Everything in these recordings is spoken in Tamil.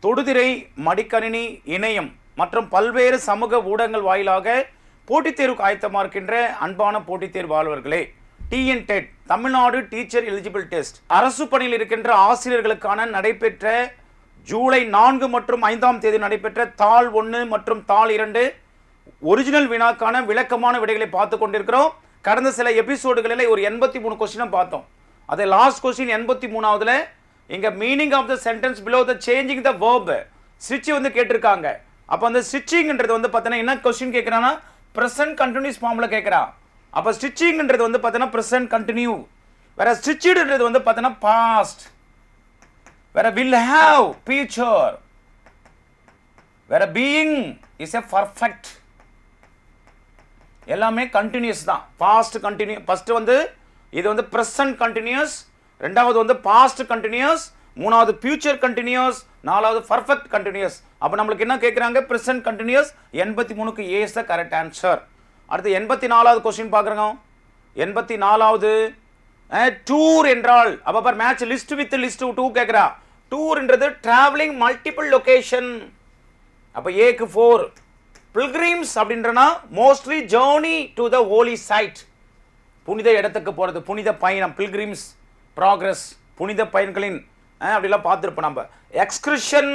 தொடுதிரை, மடிக்கணினி, இணையம் மற்றும் பல்வேறு சமூக ஊடகங்கள் வாயிலாக போட்டித் தேர்வுக்கு ஆயத்தமாக இருக்கின்ற அன்பான போட்டித் தேர்வாளர்களே, TNTET Tamil Nadu teacher eligible test அரசு பணியில் இருக்கின்ற ஆசிரியர்களுக்கான நடைபெற்ற ஜூலை 4 மற்றும் 5ஆம் தேதி நடைபெற்ற தாள் 1 மற்றும் தாள் 2 ஒரிஜினல் வினாக்கான விளக்கமான விடைகளை பார்த்து கொண்டிருக்கிறோம். கடந்த சில எபிசோடுகளில் ஒரு 83 கொஸ்டினை பார்த்தோம். அது லாஸ்ட் கொஸ்டின் 83ஆவதுல இங்க meaning of the sentence below the changing the verb ஸ்விட்ச் வந்து கேட்டிருக்காங்க. அப்போ அந்த ஸ்விட்சிங்ன்றது வந்து பார்த்தீங்கன்னா என்ன கொஸ்டின் கேட்குறான்னா ப்ரெசன்ட் கண்டினியூஸ் ஃபார்ம்ல கேட்குறான். அப்போ ஸ்டிச்சிங்ன்றது வந்து பார்த்தீங்கன்னா ப்ரெசன்ட் கண்டினியூ, வேற ஸ்டிச்சுடுன்றது வந்து பார்த்தீங்கன்னா பாஸ்ட், வேற வில் ஹேவ் ஃபியூச்சர், வேற பீயிங் இஸ் எ பர்ஃபெக்ட். எல்லாமே கண்டினியூஸ் தான். பாஸ்ட் கண்டினியூ ஃபர்ஸ்ட் வந்து இது வந்து ப்ரெசன்ட் கண்டினியூஸ், ரெண்டாவது வந்து பாஸ்ட் கண்டினியூஸ், மூணாவது ஃபியூச்சர் கண்டினியூஸ், நாலாவது பர்ஃபெக்ட் கண்டினியூஸ். அப்போ நம்மளுக்கு என்ன கேட்குறாங்க? Present continuous. 83க்கு A is the correct answer. அடுத்து 84வது கொஸ்டின் பார்க்குறோம். 84வது டூர் என்றால் அப்போ பார் மேட்ச் லிஸ்ட் வித் லிஸ்ட் 2 கேட்குறா. டூர்ன்றது டிராவலிங் மல்டிபிள் லொகேஷன். அப்போ ஏக்கு 4. பில்கிரிம்ஸ் அப்படின்றனா mostly journey to the holy site, புனித இடத்துக்கு போகிறது, புனித பயணம், பில்கிரிம்ஸ் ப்ராக்ரஸ், புனித பயன்களின் அப்படிலாம் பார்த்துருப்போம் நம்ம. எக்ஸ்கிரிஷன்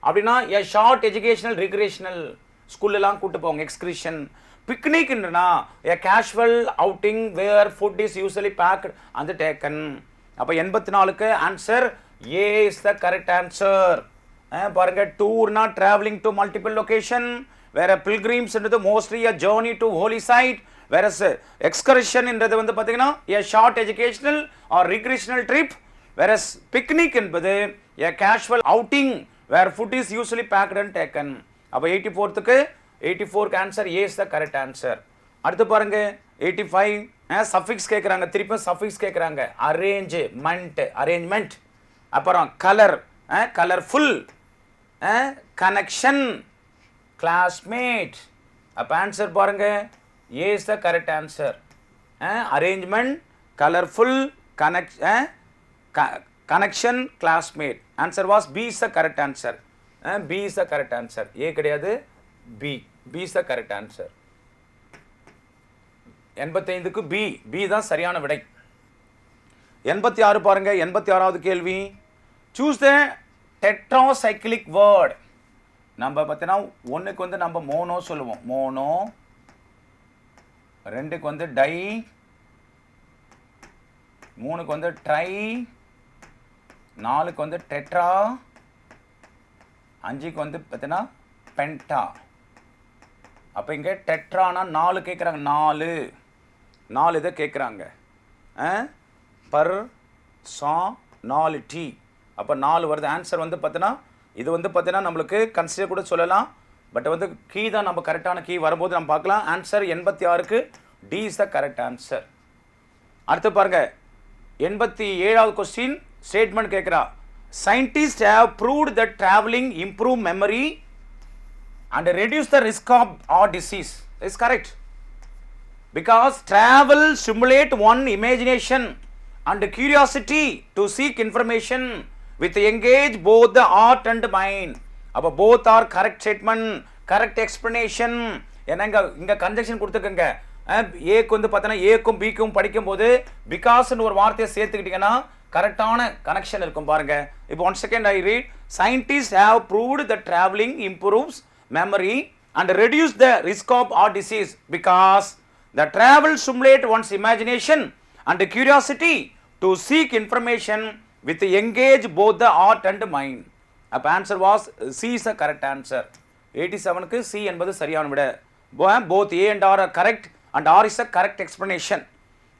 அப்படின்னா எ ஷார்ட் எஜுகேஷனல் ரிக்ரேஷனல், ஸ்கூல்லலாம் கூட்டு போவாங்க எக்ஸ்கிரிஷன். பிக்னிக்ன்றனா a casual outing where food is usually packed and taken. அப்போ 84க்கு answer A is the correct answer. பாருங்க, டூர்னா டிராவலிங் டு மல்டிபிள் லொகேஷன், வேற பில்கிரிம்ஸ்ன்றது mostly a journey to holy site, வேற எக்ஸ்கர்ஷன்ன்றது வந்து பார்த்தீங்கன்னா a short educational or recreational trip, வேற பிக்னிக் என்பது a casual outing where food is usually packed and taken. அப்போ 84க்கு answer A is the correct answer. அடுத்து பாருங்க 85 சஃபிக்ஸ் கேட்குறாங்க, திருப்பி சஃபிக்ஸ் கேட்குறாங்க. அரேஞ்ச்மெண்ட், அப்புறம் கலர், கலர்ஃபுல், கனெக்ஷன், கிளாஸ்மேட். அப்போ ஆன்சர் பாருங்க A is the correct answer. Arrangement, colourful, connection, classmate. Answer was B is the correct answer. B is the correct answer, A கிடையாது, B. B is the correct answer. 85க்கு பி தான் சரியான விடை. 86 பாருங்க, 86வது கேள்வி. Choose the tetracyclic word. நம்ம பார்த்தீங்கன்னா 1க்கு வந்து நம்ம மோனோ சொல்லுவோம், மோனோ. 2க்கு வந்து டை, 3க்கு வந்து ட்ரை, 4க்கு வந்து டெட்ரா, 5க்கு வந்து பார்த்தீங்கன்னா பென்டா. அப்போ இங்கே டெட்ரானா 4 கேட்குறாங்க, 4 இதை கேட்குறாங்க. பர் சா 4 டி, அப்போ 4 வருது. ஆன்சர் வந்து பார்த்தீங்கன்னா இது வந்து பார்த்தீங்கன்னா நம்மளுக்கு கன்சிடர் கூட சொல்லலாம், பட் வந்து கீ தான் நம்ம கரெக்டான கீ வரும்போது நம்ம பார்க்கலாம். ஆன்சர் 86க்கு D is the correct answer. அடுத்து பாருங்க 87வது கொஸ்டின் ஸ்டேட்மெண்ட் கேட்குறா. Scientists have proved that traveling improve memory and reduce the risk of heart disease. Is correct, because travel stimulate one imagination and curiosity to seek information with engage both the heart and mind. அப்போ both are correct statement, correct explanation. ஏன்னா இங்க கன்ஜெக்ஷன் கொடுத்துக்கங்க. ஏக்கு வந்து பார்த்தீங்கன்னா ஏக்கும் பிக்கும் படிக்கும்போது பிகாஸ்ன்னு ஒரு வார்த்தையை சேர்த்துக்கிட்டீங்கன்னா கரெக்டான கனெக்ஷன் இருக்கும். பாருங்க, இப்போ 1 second I read. Scientists have proved that traveling improves memory and reduce the risk of heart disease because the travel stimulate one's imagination and curiosity to seek information with engage both the heart and mind. அப்போ answer was C is the correct answer. 87க்கு சி என்பது சரியான விட. both A and R are correct and R is the correct explanation.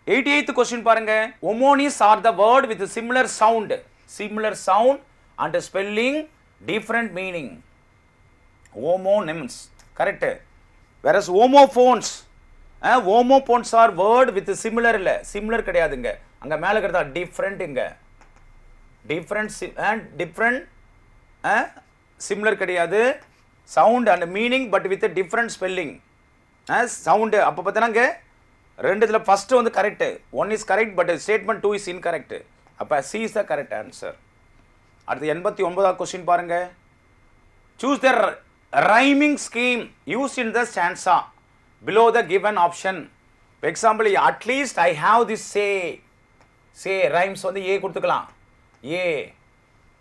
88th question பாருங்க. Homonyms are the word with similar sound and spelling different meaning. Homonyms correct. Whereas homophones are word with similar இல்ல, similar கிடையாதுங்க. அங்க மேல இருக்கிறதா different, இங்க different and different similar கிடையாது. sound and meaning but with a different spelling. sound அப்போ பார்த்தீங்கன்னா ரெண்டுத்தில் ஃபஸ்ட்டு வந்து correct, 1 is correct but statement 2 is incorrect. அப்போ C is the correct answer. அடுத்து 89வது கொஸ்டின் பாருங்க. Choose the rhyming scheme used in the stanza below the given option. For example, at least I have this say rhymes வந்து a கொடுத்துக்கலாம்.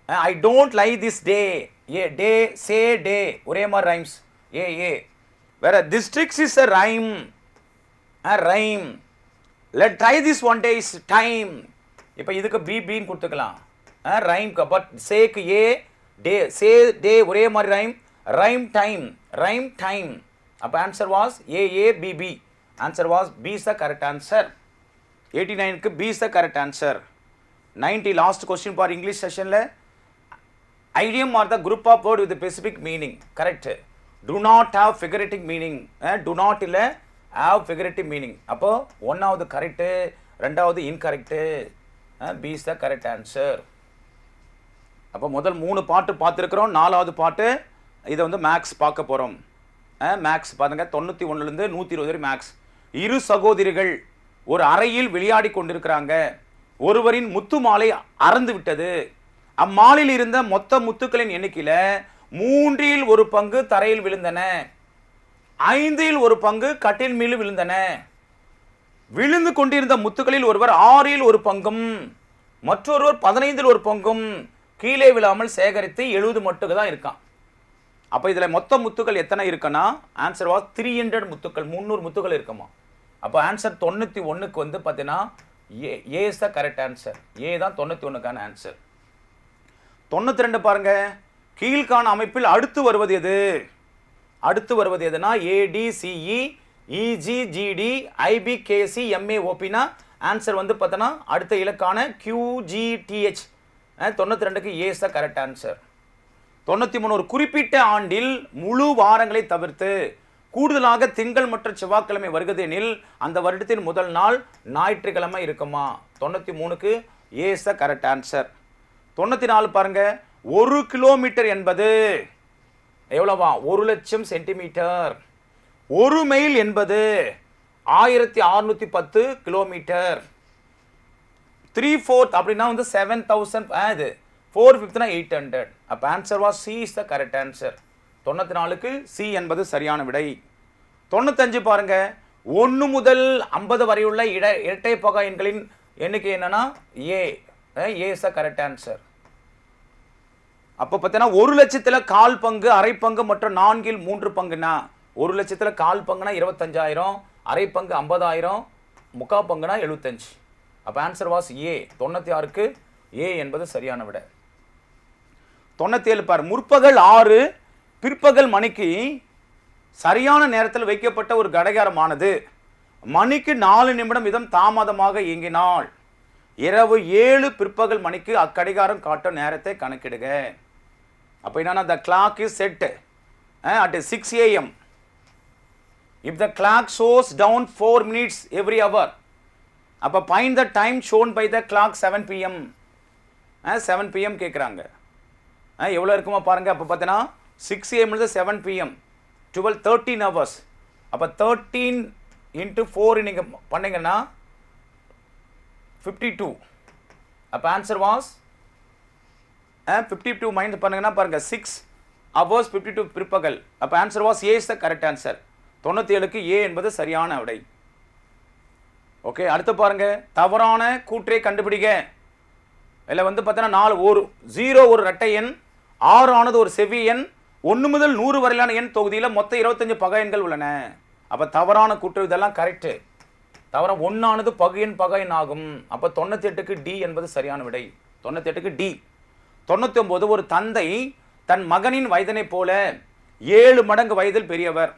I don't like this day. Day, say day. ஒரே மாதிரி rhymes. A. Where districts is a rhyme. Rhyme. Let try this one day is time. இப்போ இதுக்கு B ன்னு கொடுத்துக்கலாம். Rhyme but sayக்கு A, day, say day ஒரே மாதிரி rhyme time. அப்போ answer was A, B. Answer was B is the correct answer. 89க்கு B is the correct answer. 90 last question for English sessionல idiom or the group of word with a specific meaning. Correct. Do not have figurative meaning. Do not இல்லை have figurative meaning. அப்போ ஒன்றாவது கரெக்டு, ரெண்டாவது incorrect. B is the correct answer. அப்போ முதல் 3 பாட்டு பார்த்துருக்குறோம். 4வது பாட்டு இதை வந்து மேக்ஸ் பார்க்க போகிறோம். மேக்ஸ் பாருங்க 91லேருந்து 120 வரை மேக்ஸ். இரு சகோதரிகள் ஒரு அறையில் விளையாடி கொண்டிருக்கிறாங்க. ஒருவரின் முத்து மாலை அறந்து விட்டது. அம்மாலில் இருந்த மொத்த முத்துக்களின் எண்ணிக்கையில் 3இல் 1 பங்கு தரையில் விழுந்தன. 5இல் 1 பங்கு கட்டில் மீது விழுந்தன. விழுந்து கொண்டிருந்த முத்துக்களில் ஒருவர் 6இல் 1 பங்கும் மற்றொருவர் 15இல் 1 பங்கும் கீழே விழாமல் சேகரித்து 70 மட்டுக்கு தான் இருக்கான். அப்போ இதில் மொத்த முத்துக்கள் எத்தனை இருக்குன்னா ஆன்சர் வாஸ் 300 முத்துக்கள், 300 முத்துக்கள் இருக்குமா. அப்போ ஆன்சர் 91க்கு வந்து பார்த்தீங்கன்னா ஏ இஸ் த கரெக்ட் ஆன்சர். ஏ தான் 91க்கான ஆன்சர். 92 பாருங்க, கீழ்காண அமைப்பில் அடுத்து வருவது எது? அடுத்து வருவது எதுனா ADCE EGGD IBKC MAOPனா ஆன்சர் வந்து பார்த்தோன்னா அடுத்த இலக்கான QGTH. 92க்கு A is the correct answer. 93 ஒரு குறிப்பிட்ட ஆண்டில் முழு வாரங்களை தவிர்த்து கூடுதலாக திங்கள் மற்றும் செவ்வாய்க்கிழமை வருகிறது எனில் அந்த வருடத்தின் முதல் நாள் ஞாயிற்றுக்கிழமை இருக்குமா. 93க்கு ஏ இஸ் த கரெக்ட் ஆன்சர். 94 பாருங்க, 1 கிலோமீட்டர் என்பது எவ்வளவா? 1,00,000 சென்டிமீட்டர். 1 மைல் என்பது 1610 கிலோமீட்டர். 3/4 அப்படின்னா வந்து 7000. இது 4/5னா 800. அப்போ answer was C is the correct answer. 94க்கு சி என்பது சரியான விடை. 95 பாருங்க, 1 முதல் 50 வரையுள்ள இரட்டை பகா எண்களின் எண்ணிக்கை என்னன்னா ஏ இஸ் த கரெக்ட் ஆன்சர். அப்போ பார்த்தீங்கன்னா 1,00,000 கால் பங்கு, அரை பங்கு மற்றும் 4இல் 3 பங்குனா 1,00,000 கால் பங்குனா 25,000, அரை பங்கு 50,000, முக்கா பங்குனா 75. அப்போ ஆன்சர் வாஸ் ஏ. 96க்கு ஏ என்பது சரியான விடை. 97 பார், முற்பகல் 6 பிற்பகல் மணிக்கு சரியான நேரத்தில் வைக்கப்பட்ட ஒரு கடிகாரமானது மணிக்கு 4 நிமிடம் வீதம் தாமதமாக இயங்கினால் இரவு 7 பிற்பகல் மணிக்கு அக்கடிகாரம் காட்டும் நேரத்தை கணக்கிடுக. அப்போ என்னன்னா the clock is set at 6 AM. If the clock shows down 4 minutes every hour, அப்போ find the time shown by the clock 7 PM. 7 PM கேட்குறாங்க. எவ்வளோ இருக்குமா பாருங்கள். அப்போ பார்த்தீங்கன்னா 6 AM 7 PM 13 hours. அப்போ 13 × 4 நீங்கள் பண்ணிங்கன்னா 52. அப்போ ஆன்சர் வாஸ் 52 மைனஸ் பண்ணுங்கன்னா பாருங்கள் 6 hours 52 பிற்பகல். அப்போ answer was A is the correct answer. 97க்கு ஏ என்பது சரியான விடை. ஓகே, அடுத்து பாருங்க, தவறான கூற்றை கண்டுபிடிக்க. இதில் வந்து பார்த்தீங்கன்னா 0 ஒரு இரட்டை எண், 6 ஆனது ஒரு செவ்வி எண், 1 முதல் 100 வரையிலான எண் தொகுதியில் மொத்தம் 25 பகா எண்கள் உள்ளன. அப்போ தவறான கூற்று இதெல்லாம் கரெக்டு. தவிர 1 ஆனது பகு எண் ஆகும். அப்போ 98க்கு டி என்பது சரியான விடை. 98க்கு டி. 99 ஒரு தந்தை தன் மகனின் வயதினை போல 7 மடங்கு வயதில் பெரியவர்.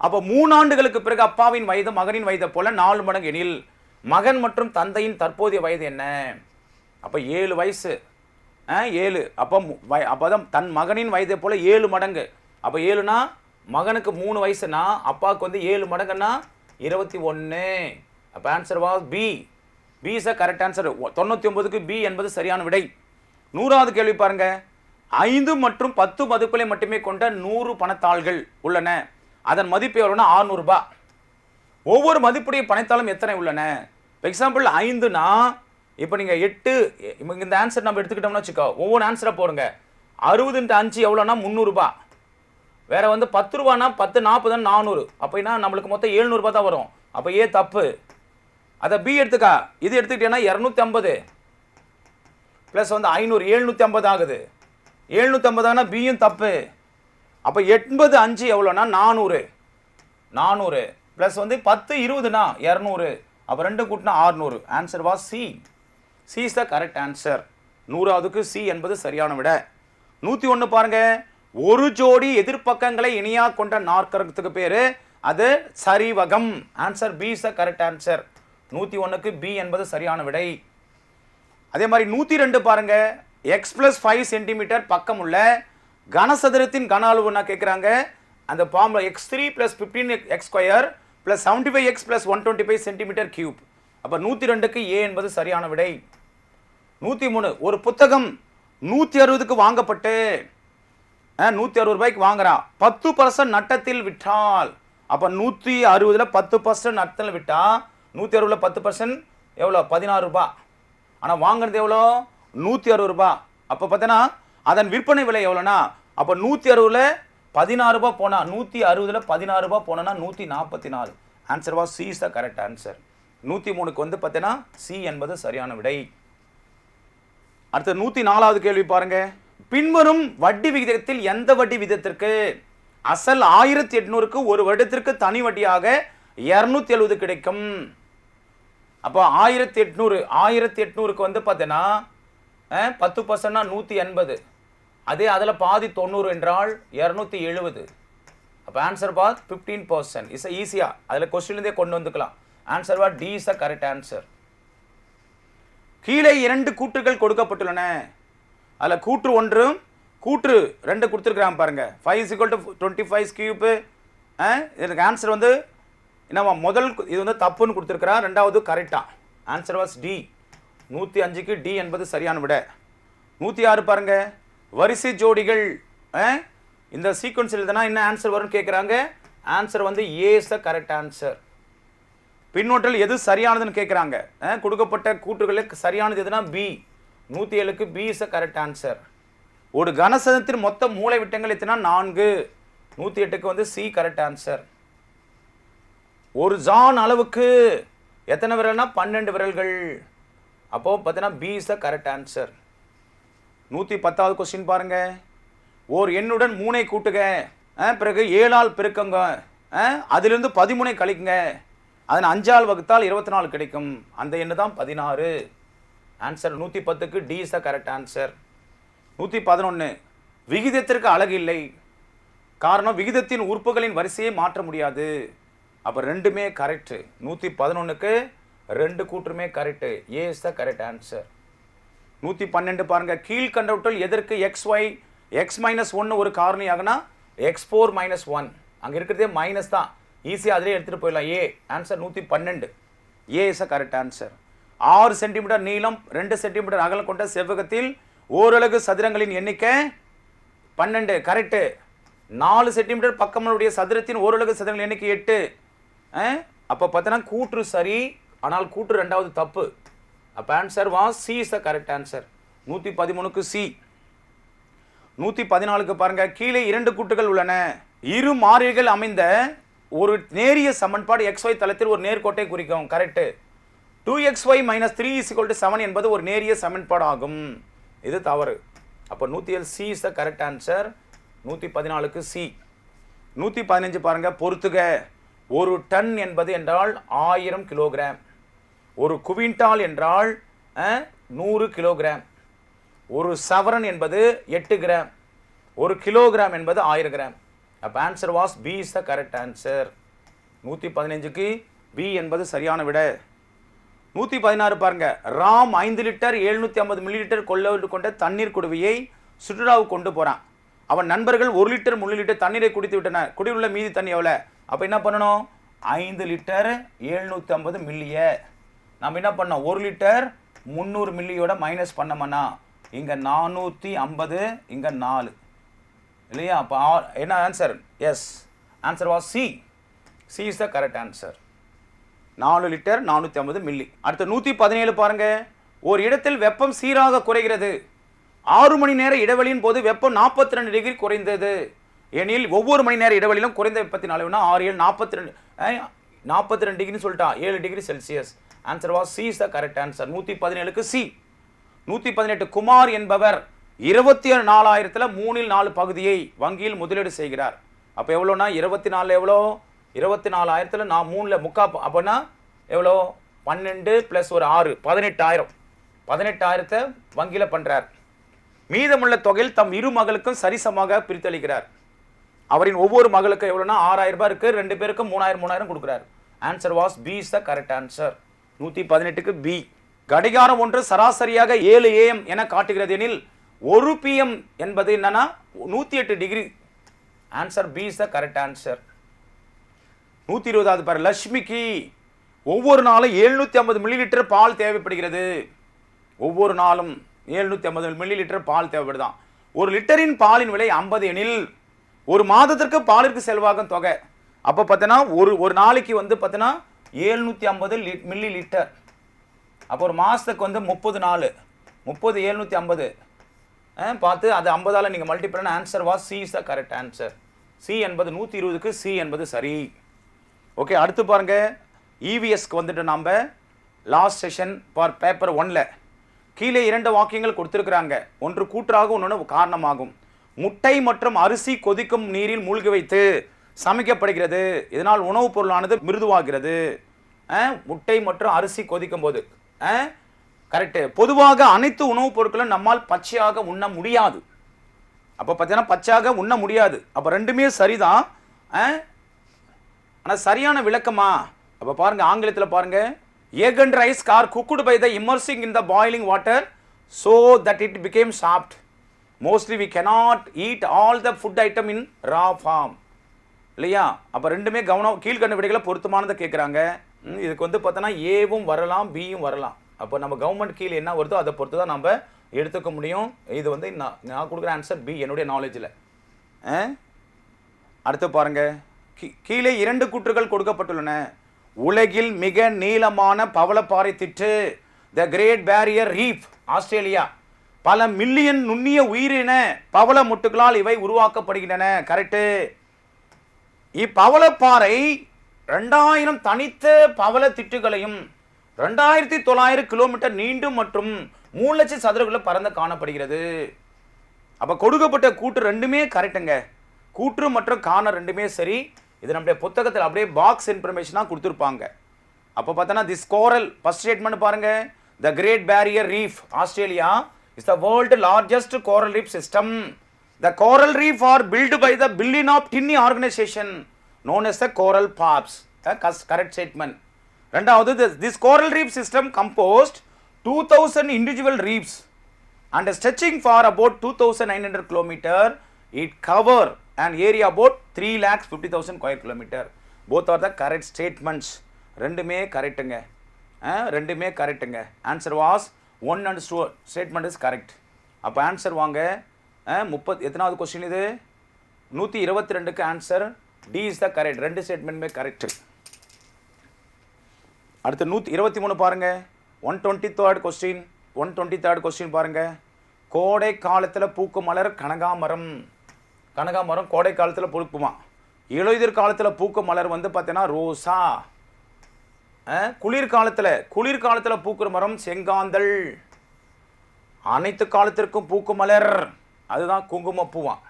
அப்போ 3 ஆண்டுகளுக்கு பிறகு அப்பாவின் வயது மகனின் வயதை போல 4 மடங்கு எனில் மகன் மற்றும் தந்தையின் தற்போதைய வயது என்ன? அப்போ 7 வயசு. 7 அப்போதான் தன் மகனின் வயதை போல 7 மடங்கு. அப்போ 7னா மகனுக்கு 3 வயசுனா அப்பாவுக்கு வந்து 7 மடங்குன்னா 21. அப்போ answer was B. B is a correct answer. 99க்கு பி என்பது சரியான விடை. 100வது கேள்வி பாருங்க, 5 மற்றும் 10 மதிப்புகளை மட்டுமே கொண்ட 100 பணத்தாள்கள் உள்ளன. அதன் மதிப்பு எவ்வளோனா 600 ரூபாய். ஒவ்வொரு மதிப்புடைய பணத்தாளும் எத்தனை உள்ளன? எக்ஸாம்பிள் 5னா இப்போ நீங்கள் 8, இந்த ஆன்சர் நம்ம எடுத்துக்கிட்டோம்னா வச்சுக்கோ, ஒவ்வொரு ஆன்சராக போடுங்க. 60 × 5 எவ்வளோனா 300 ரூபாய். வேற வந்து 10 ரூபானா 10 40 400. அப்படின்னா நம்மளுக்கு மொத்தம் 700 ரூபாய் தான் வரும். அப்போ ஏ தப்பு. அதை பி எடுத்துக்கா. இது எடுத்துக்கிட்டேன்னா 250 ப்ளஸ் வந்து 500 750 ஆகுது. 750 ஆனா பியும் தப்பு. அப்போ 80 5 எவ்வளோனா 400 ப்ளஸ் வந்து 10 20னா 200. அப்போ ரெண்டு கூட்டினா 600. Answer was C. C is the correct answer. 100வதுக்கு சி என்பது சரியான விட. 101 பாருங்க. ஒரு ஜோடி எதிர்ப்பக்கங்களை இணையாக கொண்ட நாற்கரத்துக்கு பேரு அது சரிவகம். Answer B is the correct answer. 101க்கு பி என்பது சரியான விடை. அதே மாதிரி 102 பாருங்க. எக்ஸ் பிளஸ் 5 சென்டிமீட்டர் பக்கம் உள்ள கனசதுரத்தின் கன அளவுன்னா கேட்குறாங்க. அந்த formula x3 + 15x² + 75x + 125 centimetre cube. அப்போ 102க்கு ஏ என்பது சரியான விடை. 103 ஒரு புத்தகம் 160க்கு வாங்கப்பட்டு 160 ரூபாய்க்கு வாங்குறான். 10% நட்டத்தில் விற்றால் அப்போ 160ல் 10% நட்டத்தில் விட்டா 160ல் 10% எவ்வளோ 16 ரூபாய். ஆனால் வாங்குறது எவ்வளோ 160 ரூபாய். அப்போ பார்த்தீங்கன்னா அதன் விற்பனை விலை எவ்வளோனா அப்போ 160ல் 16 ரூபாய் போனால் 160ல் 16 ரூபாய் போனோன்னா 144. Answer was C is the correct answer. 103க்கு வந்து பார்த்தீங்கன்னா சி என்பது சரியான விடை. அடுத்து 104வது கேள்வி பாருங்க. பின்வரும் வட்டி விகிதத்தில் எந்த வட்டி விகிதத்திற்கு அசல் 1800க்கு ஒரு வருடத்திற்கு தனி வட்டியாக 270 கிடைக்கும்? அப்போ 1800க்கு வந்து பார்த்தீங்கன்னா 10%னா 180. அதே அதில் பாதி 90 என்றால் 270. அப்போ ஆன்சர் பார் 15%. இஸ் ஈஸியாக அதில் கொஸ்டின்லேருந்தே கொண்டு வந்துக்கலாம். ஆன்சர் பார் D is the correct answer. கீழே 2 கூற்றுகள் கொடுக்கப்பட்டுள்ளன. அதில் கூற்று 1 கூற்று 2 கொடுத்துருக்குறாங்க பாருங்க. 5 = 25³ இதுக்கு ஆன்சர் வந்து என்னவா முதல் இது வந்து தப்புன்னு கொடுத்துருக்குறா. ரெண்டாவது கரெக்டா. Answer was D. 105க்கு டி என்பது சரியான விட. 106 பாருங்க. வரிசை ஜோடிகள் இந்த சீக்வன்ஸில் எழுதுனா என்ன ஆன்சர் வரும்னு கேட்குறாங்க. ஆன்சர் வந்து A is the correct answer. பின்னோட்டில் எது சரியானதுன்னு கேட்குறாங்க. கொடுக்கப்பட்ட கூற்றுகளுக்கு சரியானது எதுனா பி. 107க்கு B is the correct answer. ஒரு கனசதத்தின் மொத்த மூளை விட்டங்கள் எத்தனா 4. 108க்கு வந்து சி கரெக்ட் ஆன்சர். ஒரு ஜான் அளவுக்கு எத்தனை விரல்னா 12 விரல்கள். அப்போ பார்த்தீங்கன்னா B is the correct answer. 110வது கொஸ்டின் பாருங்க. ஓர் எண்ணுடன் 3ஐ கூட்டுக, பிறகு 7ஆல் பெருக்குங்க, அதிலிருந்து 13ஐ கழிக்குங்க, அதன் 5ஆல் வகுத்தால் 24 கிடைக்கும். அந்த எண்ணு தான் 16. ஆன்சர் 110க்கு D is the correct answer. 111 விகிதத்திற்கு அழகு இல்லை. காரணம் விகிதத்தின் உறுப்புகளின் வரிசையை மாற்ற முடியாது. அப்போ ரெண்டுமே கரெக்ட். 111க்கு 2 கூற்றுமே correct. A is the correct answer. 112 பாருங்க. கீழ்கண்டவற்றில் எதற்கு x-1 ஒரு காரணியாகனா x4 - 1. அங்கே இருக்கிறதே மைனஸ் தான். ஈஸியாக அதிலே எடுத்துகிட்டு போயிடலாம். A answer 112. A is a correct answer. 6 centimetre நீளம் 2 சென்டிமீட்டர் அகலம் கொண்ட செவ்வகத்தில் ஓரலகு சதுரங்களின் எண்ணிக்கை 12 கரெக்டு. 4 சென்டிமீட்டர் பக்கமனுடைய சதுரத்தின் ஓரலகு சதுரங்களின் எண்ணிக்கை 8. அப்போ பார்த்தோன்னா கூற்று சரி, ஆனால் கூற்று ரெண்டாவது தப்பு. அப்போ answer was C is the correct answer. 113க்கு சி. 114க்கு பாருங்க. கீழே 2 கூட்டுகள் உள்ளன. இரு மாறிகள் அமைந்த ஒரு நேரிய சமன்பாடு xy தளத்தில் ஒரு நேர்கோட்டை குறிக்கும். கரெக்ட். 2xy - 3 = 7 என்பது ஒரு நேரிய சமன்பாடு ஆகும். இது தவறு. அப்போ 107 C is the correct answer. 114க்கு சி. 115 பாருங்க. பொறுத்துக. ஒரு டன் என்பது என்றால் 1000 கிலோகிராம். ஒரு குவிண்டால் என்றால் 100 கிலோகிராம். ஒரு சவரன் என்பது 8 கிராம். ஒரு கிலோகிராம் என்பது 1000 கிராம். அப்போ answer was B is the correct answer. 115க்கு பி என்பது சரியான விட. 116 பாருங்க. ராம் 5 லிட்டர் 750 மில்லிலிட்டர் கொண்ட தண்ணீர் குடுவையை சுற்றுலாவுக்கு கொண்டு போகிறான். அவன் நண்பர்கள் 1 லிட்டர் 3 லிட்டர் தண்ணீரை குடித்து விட்டனர். குடியுள்ள மீதி தண்ணி எவ்வளோ? அப்போ என்ன பண்ணணும்? 5 லிட்டர் 750 மில்லியை நம்ம என்ன பண்ணோம்? 1 லிட்டர் 300 மில்லியோட மைனஸ் பண்ணோம்னா இங்கே 450, இங்கே 4 இல்லையா? அப்போ என்ன answer? Yes, answer was C. C is the correct answer. 4 litre 450 milli. அடுத்து 117 பாருங்க. ஒரு இடத்தில் வெப்பம் சீராக குறைகிறது. 6 மணி நேர இடைவெளியின் போது வெப்பம் 42 டிகிரி குறைந்தது எனில் ஒவ்வொரு மணி நேர இடைவெளியிலும் குறைந்த வெப்பத்தின் அளவுனா 6 7 42 டிகிரின்னு சொல்லிட்டா 7 degree Celsius. Answer was C is the correct answer. 117க்கு சி. 118 குமார் என்பவர் 24,000ல் 3/4 பகுதியை வங்கியில் முதலீடு செய்கிறார். அப்போ எவ்வளோனா 24 எவ்வளோ 24,000ல் நான் 3ல் முக்கா அப்போனா எவ்வளோ 12 + ஒரு 6 18,000. 18,000 வங்கியில் பண்ணுறார். மீதமுள்ள தொகையில் தம் இரு மகளுக்கும் சரிசமாக பிரித்தளிக்கிறார். அவரின் ஒவ்வொரு மகளுக்கும் எவ்வளோனா 6,000 ரூபாய் இருக்குது. 2 பேருக்கும் 3,000 கொடுக்குறார். Answer was B is the correct answer. 118க்கு பி. கடிகாரம் ஒன்று சராசரியாக 7 AM என காட்டுகிறது எனில் 1 PM என்பது என்னன்னா 108 degree. Answer B is the correct answer. 120வது பாரு. லட்சுமிக்கு ஒவ்வொரு நாளும் 750 மில்லிலிட்டர் பால் தேவைப்படுகிறது. ஒவ்வொரு நாளும் 750 மில்லிலிட்டர் பால் தேவைப்படுதான். ஒரு லிட்டரின் பாலின் விலை 50 எனில் ஒரு மாதத்திற்கு பாலிற்கு செலவாகும் தொகை அப்போ பார்த்தோன்னா ஒரு நாளைக்கு வந்து பார்த்தோன்னா 750 மில்லி லிட்டர். அப்போ ஒரு மாதத்துக்கு வந்து 30 நாள் 30 750 பார்த்து அது 50ஆல் நீங்கள் மல்டிப்ளை பண்ண answer was C is the correct answer. C என்பது 120க்கு சி என்பது சரி. ஓகே, அடுத்து பாருங்க. இவிஎஸ்க்கு வந்துட்டு நாம் லாஸ்ட் செஷன் ஃபார் பேப்பர் 1ல் கீழே 2 வாக்கியங்கள் கொடுத்துருக்குறாங்க. ஒன்று கூற்றாகும், இன்னொன்று காரணமாகும். முட்டை மற்றும் அரிசி கொதிக்கும் நீரில் மூழ்கி வைத்து சமைக்கப்படுகிறது. இதனால் உணவுப் பொருளானது மிருதுவாகிறது. முட்டை மற்றும் அரிசி கொதிக்கும் போது கரெக்டு. பொதுவாக அனைத்து உணவுப் பொருட்களும் நம்மால் பச்சையாக உண்ண முடியாது. அப்போ பார்த்தீங்கன்னா பச்சையாக உண்ண முடியாது. அப்போ ரெண்டுமே சரிதான். ஆனால் சரியான விளக்கமா? அப்போ பாருங்க, ஆங்கிலத்தில் பாருங்க. Egg and rice are cooked by the immersing in the boiling water so that it became soft. Mostly we cannot eat all the food item in raw form. இல்லையா? அப்போ ரெண்டுமே கவனம் கீழ்கண்ட விடைகளை பொருத்தமானதை கேட்குறாங்க. இதுக்கு வந்து பார்த்தோன்னா ஏவும் வரலாம், பியும் வரலாம். அப்போ நம்ம கவர்மெண்ட் கீழே என்ன வருதோ அதை பொறுத்து தான் நம்ம எடுத்துக்க முடியும். இது வந்து நான் கொடுக்குற ஆன்சர் பி என்னுடைய நாலேஜில். அடுத்து பாருங்க. கீழே 2 கூற்றுகள் கொடுக்கப்பட்டுள்ளன. உலகில் மிக நீளமான பவளப்பாறை திட்டு the great barrier reef Australia. பல மில்லியன் நுண்ணிய உயிரின பவள முட்டுகளால் இவை உருவாக்கப்படுகின்றன. கரெக்டு. இப்பவளப்பாறை 2000 தனித்த பவள திட்டுகளையும் 2900 கிலோமீட்டர் நீண்டும் மற்றும் 3 லட்சம் சதுரக்குள்ள பறந்து காணப்படுகிறது. அப்போ கொடுக்கப்பட்ட கூற்று ரெண்டுமே கரெக்டுங்க. கூற்று மற்றும் காண ரெண்டுமே சரி. இது நம்முடைய புத்தகத்தில் அப்படியே பாக்ஸ் இன்ஃபர்மேஷனாக கொடுத்துருப்பாங்க. அப்போ பார்த்தோன்னா திஸ் கோரல் ஃபர்ஸ்ட் ஸ்டேட்மெண்ட் பாருங்க. The great barrier reef Australia is the world largest coral reef system. The coral reef are build by the billion of tiny organisation known as the coral pops. Correct statement. ரெண்டாவது, this coral reef system composed 2000 individual reefs and stretching for about 2900 km. It cover an area about 3,50,000 square kilometer. Both are the correct statements. ரெண்டுமே கரெக்ட்டுங்க. ரெண்டுமே கரெக்ட்டுங்க. Answer was 1 and 2 statement is correct. அப்போ ஆன்சர் வாங்க. 30 எத்தனாவது கொஸ்டின் இது? 122க்கு answer D is the correct. ரெண்டு ஸ்டேட்மெண்ட்டுமே கரெக்ட். அடுத்து 123 பாருங்க. 123rd question. 123rd கொஸ்டின் பாருங்க. கோடை காலத்தில் பூக்கும் மலர் கனகாமரம். கனகாமரம் கோடை காலத்தில் பூக்குமா? இலையுதிர் காலத்தில் பூக்கும் மலர் வந்து பார்த்தீங்கன்னா ரோசா. குளிர்காலத்தில் பூக்கிற மரம் செங்காந்தல். அனைத்து காலத்திற்கும் பூக்கும் மலர் அதுதான் குங்குமப்பூவான்.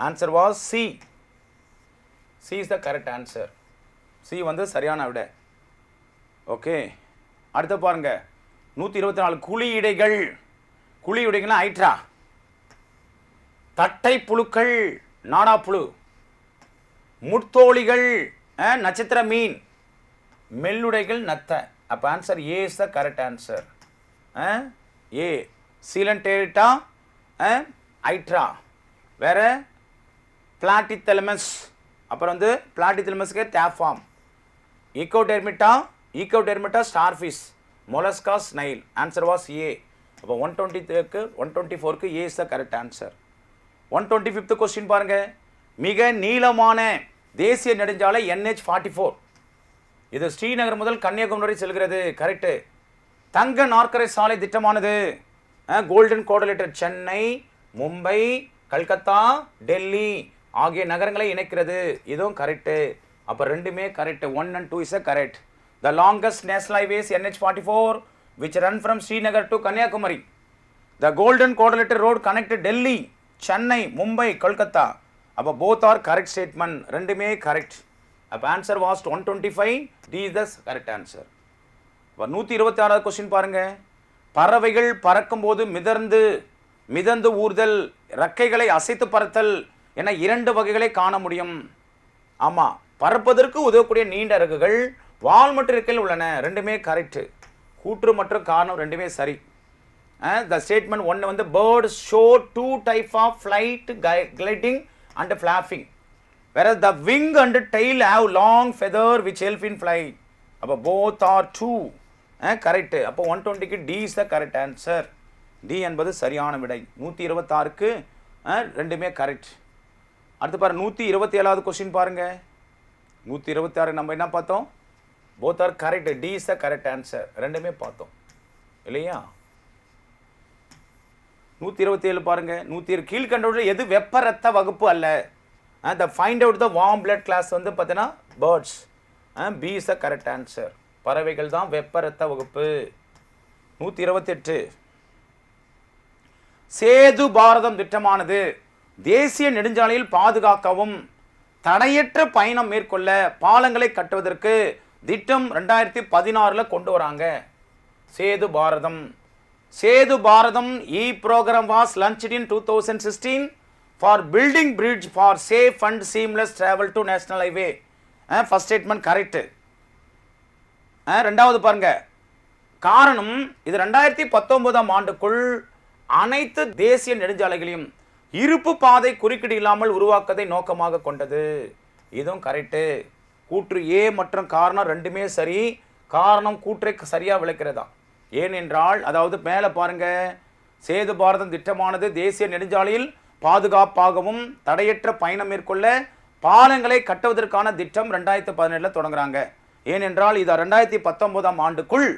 Answer was C. C is the correct answer. C வந்து சரியான விட. ஓகே, அடுத்து பாருங்க. 124 குழியிடைகள். குழியிடைகள்னா ஐட்ரா. தட்டை புழுக்கள் நாடாப்புழு. முட்தோழிகள் நட்சத்திர மீன். மெல்லுடைகள் நத்தை. அப்போ answer A is the correct answer. A Coelenterata Hydra. வேற பிளாட்டித்தெலமஸ். அப்புறம் வந்து பிளாட்டித்தெலமஸ்க்கு tapeworm. Echinodermata starfish. Mollusca snail. Answer was A. அப்போ 123க்கு 124க்கு A is the correct answer. 125th question பாருங்க. மிக நீளமான தேசிய நெடுஞ்சாலை NH44. இது ஸ்ரீநகர் முதல் கன்னியாகுமரி வரை செல்கிறது. கரெக்டு. தங்க நாற்கரை சாலை திட்டமானது கோல்டன் கோஆர்டினேட்டர் சென்னை, மும்பை, கல்கத்தா, டெல்லி ஆகிய நகரங்களை இணைக்கிறது. இதுவும் கரெக்டு. அப்போ ரெண்டுமே correct. 1 and 2 is a correct. The longest national highway is NH44 which run from Srinagar to Kanyakumari. The golden coordinator road connected Delhi, Chennai, Mumbai, Kolkata. அப்போ both are correct statement. ரெண்டுமே correct. அப்போ answer was 125. D is the correct answer. இப்போ 126வது கொஸ்டின் பாருங்க. பறவைகள் பறக்கும்போது மிதந்து ஊர்தல், ரெக்கைகளை அசைத்து பறத்தல் என 2 வகைகளை காண முடியும். ஆமாம், பறப்பதற்கு உதவக்கூடிய நீண்ட இறகுகள் வால் மற்றும் இறக்கையில் உள்ளன. ரெண்டுமே கரெக்டு. கூற்று மற்றும் காரணம் ரெண்டுமே சரி. த ஸ்டேட்மெண்ட் 1 வந்து bird show 2 type of flight, gliding and flapping, whereas the wing and tail have long feather which help in flight. அப்போ both are true. கரெக்டு. அப்போ 120க்கு D is the correct answer. D என்பது சரியான விடை. 126க்கு ரெண்டுமே கரெக்ட். அடுத்து பாரு 127வது கொஸ்டின் பாருங்க. 126 நம்ம என்ன பார்த்தோம்? both are correct. D is the correct answer. ரெண்டுமே பார்த்தோம் இல்லையா? 127 பாருங்க. 107 கீழ்கண்டவற்றில் எது வெப்ப ரத்த வகுப்பு அல்ல? the find out the warm blood class வந்து பார்த்தீங்கன்னா birds. B is the correct answer. பறவைகள் தான் வெப்ப ரத்த வகுப்பு. 128 சேது பாரதம் திட்டமானது தேசிய நெடுஞ்சாலையில் பாதுகாக்கவும் தடையற்ற பயணம் மேற்கொள்ள பாலங்களை கட்டுவதற்கு திட்டம் 2016 கொண்டு வராங்க. Setu Bharatam program was launched in 2016 for building bridge for safe and seamless travel to national highway. First statement correct. ரெண்டாவது பாருங்க. காரணம் இது 2019 ஆண்டுக்குள் அனைத்து தேசிய நெடுஞ்சாலைகளையும் இருப்பு பாதை குறுக்கீடு இல்லாமல் உருவாக்குவதை நோக்கமாக கொண்டது. இதுவும் கரெக்டு. கூற்று A மற்றும் காரணம் ரெண்டுமே சரி. காரணம் கூற்றை சரியாக விளக்கிறதா? ஏனென்றால் அதாவது மேலே பாருங்க, சேது பாரதம் திட்டமானது தேசிய நெடுஞ்சாலையில் பாதுகாப்பாகவும் தடையற்ற பயணம் மேற்கொள்ள பாலங்களை கட்டுவதற்கான திட்டம் 2017 தொடங்குறாங்க. ஏனென்றால் இது 2019 ஆண்டுக்குள்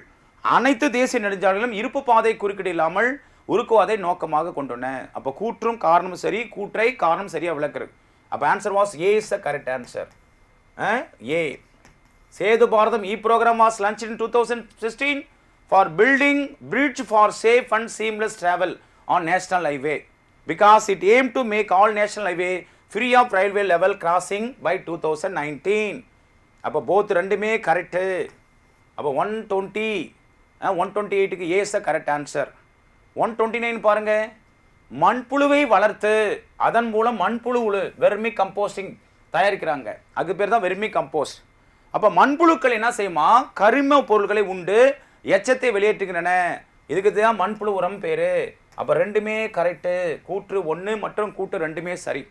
அனைத்து தேசிய நெடுஞ்சாலைகளும் இருப்பு பாதை குறுக்கீடு இல்லாமல் உருக்குவதை நோக்கமாக கொண்டுள்ளன. அப்போ கூற்றும் காரணமும் சரி, கூற்றை காரணம் சரியாக விளக்குறது. அப்போ answer was A is the correct answer. A. Setu Bharatam program was launched in 2016 for building bridge for safe and seamless travel on national highway because it aimed to make all national highway free of railway level crossing by 2019. அப்போ both ரெண்டுமே கரெக்டு. அப்போ 128க்கு A is the correct answer. 129 பாருங்க. மண்புழுவை வளர்த்து அதன் மூலம் மண்புழு வெர்மி கம்போஸ்டிங் தயாரிக்கிறாங்க. அதுக்கு பேர் தான் வெர்மி கம்போஸ்ட். அப்போ மண்புழுக்கள் என்ன செய்யுமா? கரிம பொருட்களை உண்டு எச்சத்தை வெளியேற்றுகின்றன. இதுக்கு தான் மண்புழு உரம் பேர். அப்போ ரெண்டுமே கரெக்டு. கூற்று 1 மற்றும் கூற்று ரெண்டுமே சரி.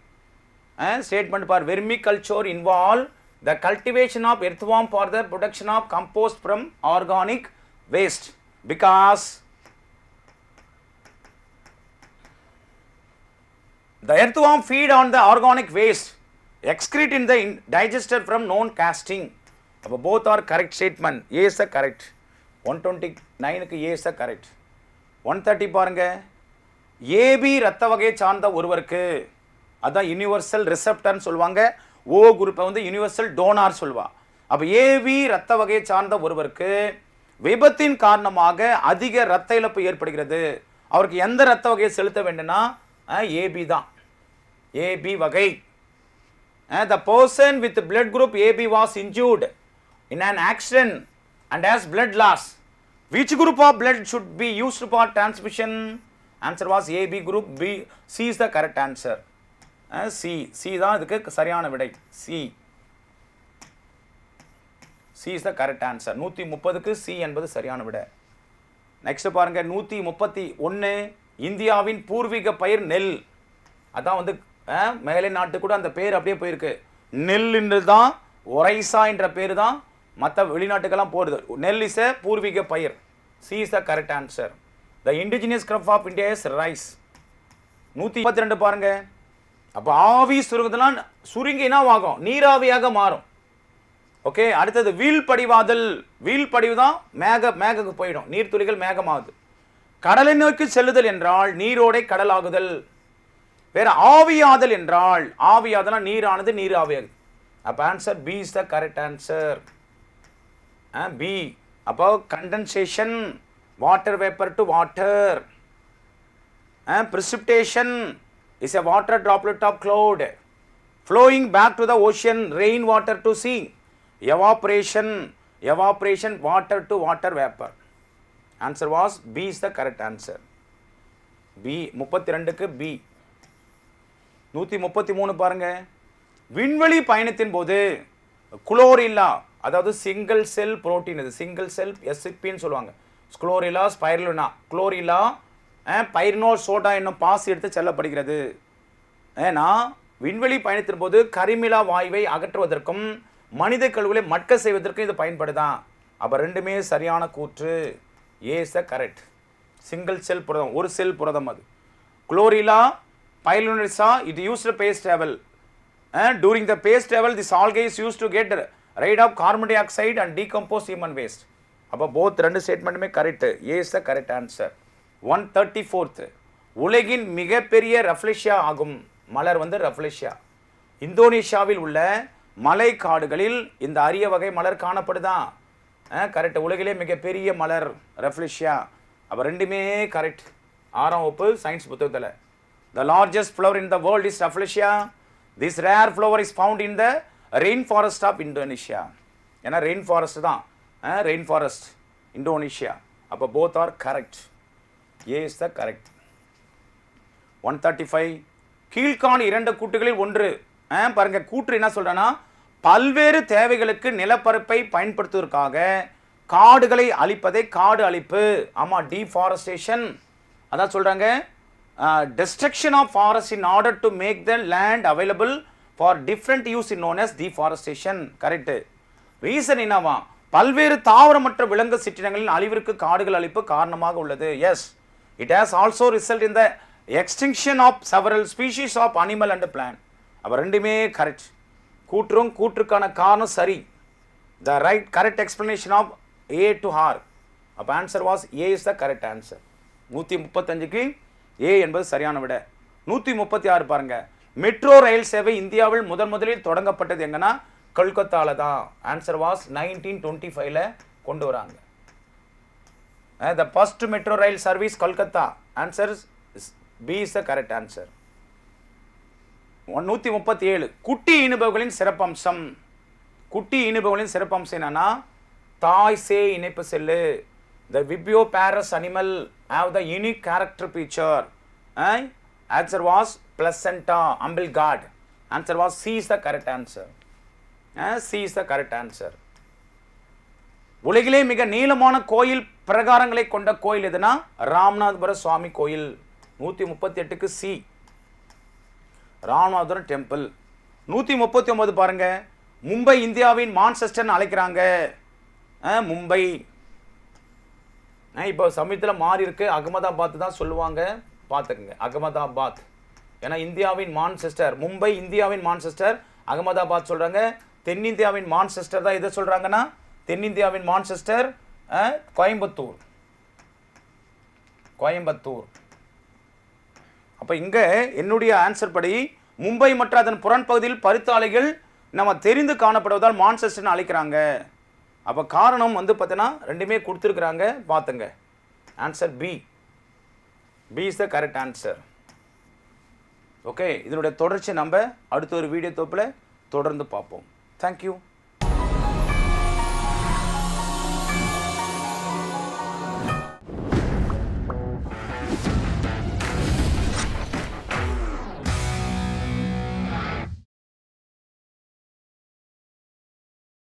ஸ்டேட்மெண்ட் பார். Vermiculture involve the cultivation of earthworm for the production of compost from organic waste because the earthworm feed on the organic waste excrete in the digester from known casting. அப்போ both are correct statement. A is the correct. 129க்கு A is the correct. 130 பாருங்க. AB இரத்த வகையை சார்ந்த ஒருவருக்கு, அதான் யூனிவர்சல் ரிசெப்டர்னு சொல்லுவாங்க. O குரூப்பை வந்து யூனிவர்சல் டோனார் சொல்லுவா. அப்போ AB இரத்த வகையை சார்ந்த ஒருவருக்கு விபத்தின் காரணமாக அதிக இரத்த இழப்பு ஏற்படுகிறது. அவருக்கு எந்த இரத்த வகையை செலுத்த வேண்டும்னா AB தான். AB வகை. The person with blood group AB was injured in an accident and has blood loss. Which group of blood should be used for transfusion? Answer was AB group. B. C is the correct answer. C தான் இதுக்கு சரியான விடை. C is the correct answer. 130க்கு C என்பது சரியான விடை. நெக்ஸ்ட் பாருங்க. 131 இந்தியாவின் பூர்வீக பயிர் நெல். அதான் வந்து மேலை நாட்டு கூட அந்த பேர் அப்படியே போயிருக்கு. நெல் தான் ஒரைசா என்ற பேர் தான் மற்ற வெளிநாட்டுக்கெல்லாம் போகிறது. நெல் இஸ் a பூர்வீக பயிர். C is the correct answer. The indigenous crop of India is rice. 132 பாருங்க. அப்போ ஆவி சுருங்குதெல்லாம் சுருங்கி என்ன ஆகும்? நீராவியாக மாறும். ஓகே. அடுத்தது வீழ்படிவாதல். வீழ்படிவு தான் மேகக்கு போயிடும். நீர்த்துளிகள் மேகமாகுது. கடலை நோக்கி செல்லுதல் என்றால் நீரோடை கடலாகுதல். வேற ஆவியாதல் என்றால் ஆவியாதல்னா நீரானது நீர் ஆவியாகுது. அப்போ answer B is the correct answer. B. அப்போ condensation, water vapour to water. precipitation is a water droplet of cloud flowing back to the ocean, rain water to sea. Evaporation, water to water vapor. Answer was B is the correct answer. B. 32க்கு B. 133 பாருங்க. விண்வெளி பயணத்தின் போது குளோரில்லா, அதாவது சிங்கிள் செல் புரோட்டீன், இது சிங்கிள் செல் எஸ்சிபின்னு சொல்லுவாங்க. ஸ்குளோரில்லா, ஸ்பைருலினா, குளோரில்லா, பைரினோ சோடா என்னும் பாசி எடுத்து செல்லப்படுகிறது. ஏன்னா விண்வெளி பயணத்தின் போது கரிமிலா வாயுவை அகற்றுவதற்கும் மனித கழிவுகளை மட்க செய்வதற்கும் இது பயன்படுதான். அப்போ ரெண்டுமே சரியான கூற்று. A is the correct. Single cell புரதம், ஒரு செல் புரதம் அது. Chlorella pyrenoidosa it used space travel. During the pace travel, this algae is used to get rid of carbon dioxide and decompose human waste. அப்போ போத் ரெண்டு ஸ்டேட்மெண்ட்டுமே correct. A is the correct answer. 134th. உலகின் மிகப்பெரிய ரஃப்லெஷியா ஆகும் மலர் வந்து ரஃப்லெஷியா. இந்தோனேஷியாவில் உள்ள மலை காடுகளில் இந்த அரிய வகை மலர் காணப்படுதான். கரெக்ட். உலகிலே மிகப்பெரிய மலர் ரஃப்லெஷியா. அப்போ ரெண்டுமே கரெக்ட். 6ஆம் வகுப்பு சயின்ஸ் புத்தகத்தில். The largest flower in the world is Rafflesia. This rare flower is found in the rainforest of Indonesia. ஏன்னா ரெயின் ஃபாரஸ்ட் தான், ரெயின் ஃபாரஸ்ட் இந்தோனேஷியா. அப்போ both are correct. A is the correct. 135. கீழ்காண 2 கூற்றுகளில் ஒன்று. பாருங்க கூற்று என்ன சொல்றேன்னா, பல்வேறு தேவைகளுக்கு நிலப்பரப்பை பயன்படுத்துவதற்காக காடுகளை அழிப்பதை காடு அழிப்பு. ஆமாம், டீஃபாரஸ்டேஷன். அதான் சொல்றாங்க, destruction of forest in order to make the land available for different use is known as deforestation. Correct. Reason என்னவா, பல்வேறு தாவரமற்ற விலங்கு சிற்றினங்களின் அழிவிற்கு காடுகள் அழிப்பு காரணமாக உள்ளது. Yes, it has also result in the extinction of several species of animal and plant. அப்போ ரெண்டுமே கரெக்ட். கூற்றும் கூற்றுக்கான காரணம் சரி. the right correct explanation of A to R. அப்போ answer was A is the correct answer. 135க்கு A என்பது சரியான விட. 136 பாருங்க. மெட்ரோ ரயில் சேவை இந்தியாவில் முதலில் தொடங்கப்பட்டது எங்கன்னா கொல்கத்தாவில் தான். ஆன்சர் வாஸ் 1925ல் கொண்டு வராங்க. The first metro rail service Kolkata. Answer B is the correct answer. 137. குட்டி இணுபவர்களின் சிறப்பம்சம். குட்டி இணுபவர்களின் சிறப்பம்சம் என்னன்னா, தாய் சேய் இணைப்பு cell. The viviparous animal have the unique character feature. Answer was placenta, umbilical cord. Answer was C is the correct answer. C is the correct answer. உலகிலே மிக நீளமான கோயில் பிரகாரங்களை கொண்ட கோயில் எதுனா ராமநாதபுர சுவாமி கோயில். 138க்கு சி, ராமநாதபுரம் டெம்பிள். 139 பாருங்க. மும்பை இந்தியாவின் மான்செஸ்டர்னு அழைக்கிறாங்க. மும்பை இப்போ சமயத்தில் மாறி இருக்கு, அகமதாபாத் தான் சொல்லுவாங்க, பார்த்துக்குங்க. அகமதாபாத். ஏன்னா இந்தியாவின் மான்செஸ்டர், மும்பை இந்தியாவின் மான்செஸ்டர், அகமதாபாத் சொல்றாங்க. தென்னிந்தியாவின் மான்செஸ்டர் தான் எதை சொல்றாங்கன்னா, தென்னிந்தியாவின் மான்செஸ்டர் கோயம்புத்தூர். கோயம்புத்தூர். அப்போ இங்கே என்னுடைய ஆன்சர் படி மும்பை மற்றும் அதன் புறன் பகுதியில் பருத்தாலைகள் நம்ம தெரிந்து காணப்படுவதால் மான்செஸ்டர்னு அழைக்கிறாங்க. அப்போ காரணம் வந்து பார்த்தீங்கன்னா ரெண்டுமே கொடுத்துருக்குறாங்க, பார்த்துங்க. Answer B. B is the correct answer. Okay, இதனுடைய தொடர்ச்சி நம்ம அடுத்த ஒரு வீடியோ தொப்பில் தொடர்ந்து பார்ப்போம். தேங்க்யூ.